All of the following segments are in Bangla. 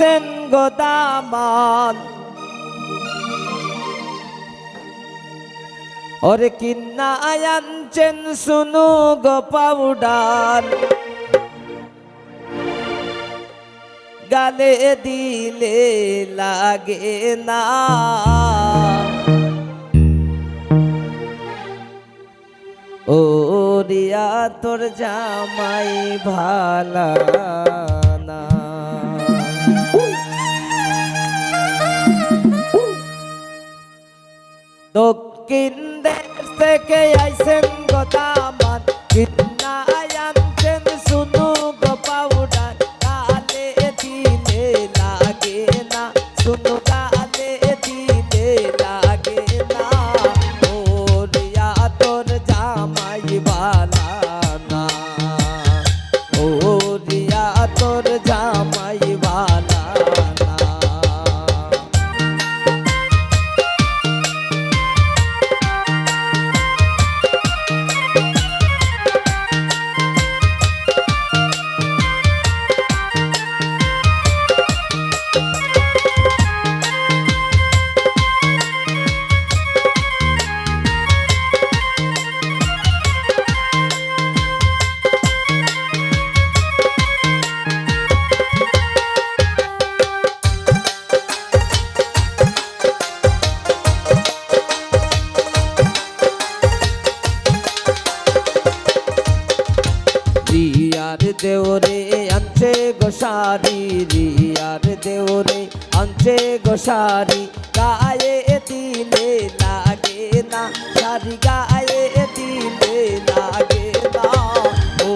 আইছেন গো দামান ওরে কিন্না আনছেন শুনু গো পাউডার গালে দিলে লাগে না ও রিয়া তোর জামাই ভালা না দক্ষিণ দেশ থেকে আইছেন গো দামান কিন্না আনছেন শুনু গো পাউডার গালে দিলে লাগে না শুনু গালে দিলে লাগে না ও রিয়া তোর জামাই ভালা না ও রিয়া তোর জামাই ভালা না রিয়ার দেওরে আনছে গোসারি রিয়ার দেওরে আনছে গোসারি গায়ে দিলে লাগে না সারি গায়ে দিলে লাগে না ও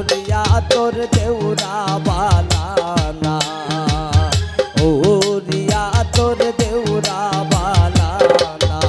রিয়া তোর দেওরা বালা না ও রিয়া তোর দেওরা বালা না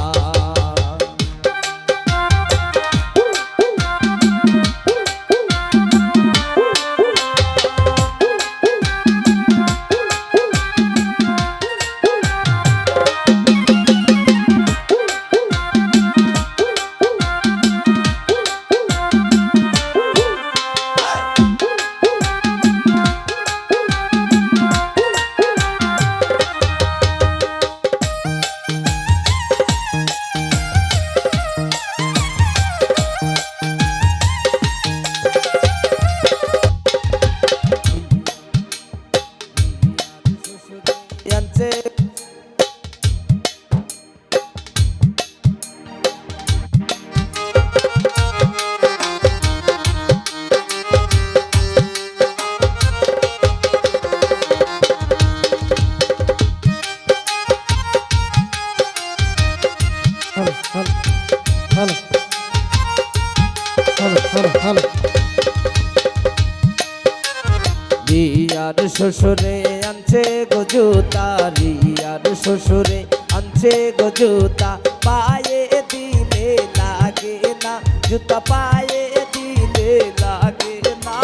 রিয়ার শ্বশুরে আনছে গো জুতা রিয়ার শ্বশুরে আনছে গো জুতা পায়ে দিলে লাগে না জুতা পায়ে দিলে লাগে না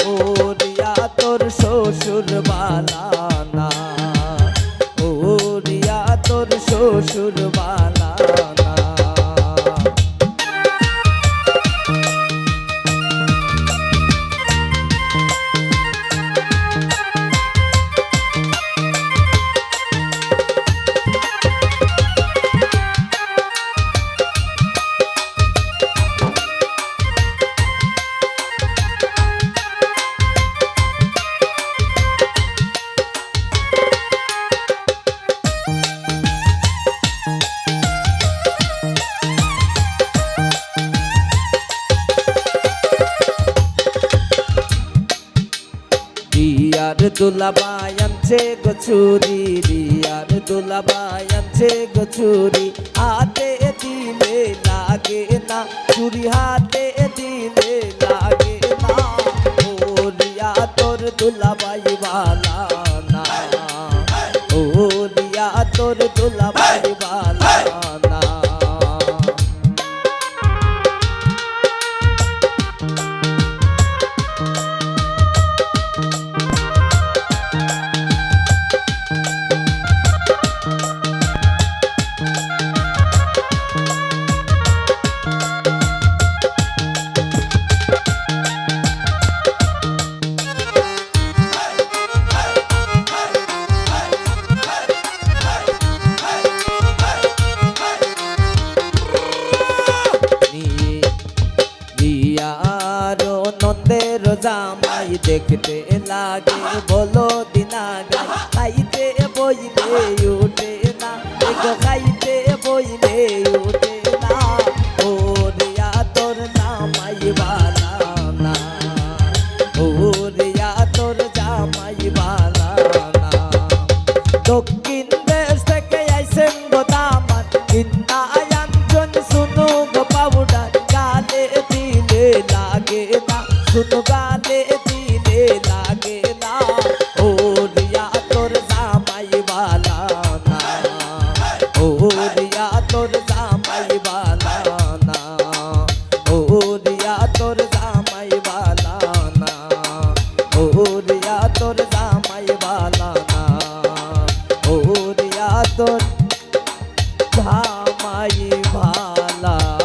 ও রিয়া তোর শ্বশুর বালা না ও রিয়া তোর শ্বশুর বালা না রিয়ার দুলাভাই আনছে গো ছুরি রিয়ার দুলাভাই আনছে গো ছুরি হাতে দিলে লাগে না ছুরি হাতে দিলে লাগে না ও রিয়া তোর দুলাভাই ভালা না ও রিয়া তোর দুলাভাই ভালা না জামাই দেখতে লাগে বলো দিনা গাই খাইতে বইলে উঠে না গো খাইতে বইলে উঠে না ও রিয়া তোর জামাই বালা না ও রিয়া তোর জামাই বালা না দক্ষিণ দেশ থেকে আইসেন গো দামান কিন্না আয়াঞ্জন শুনু গো পাউডার গালে দিলে লাগে না শুনু গালে দিলে লাগে না ও রিয়া তোর জামাই বালা না ও রিয়া তোর জামাই বালা না ও রিয়া তোর জামাই বালা না ও রিয়া তোর জামাই বালা না ও রিয়া তোর জামাই বালা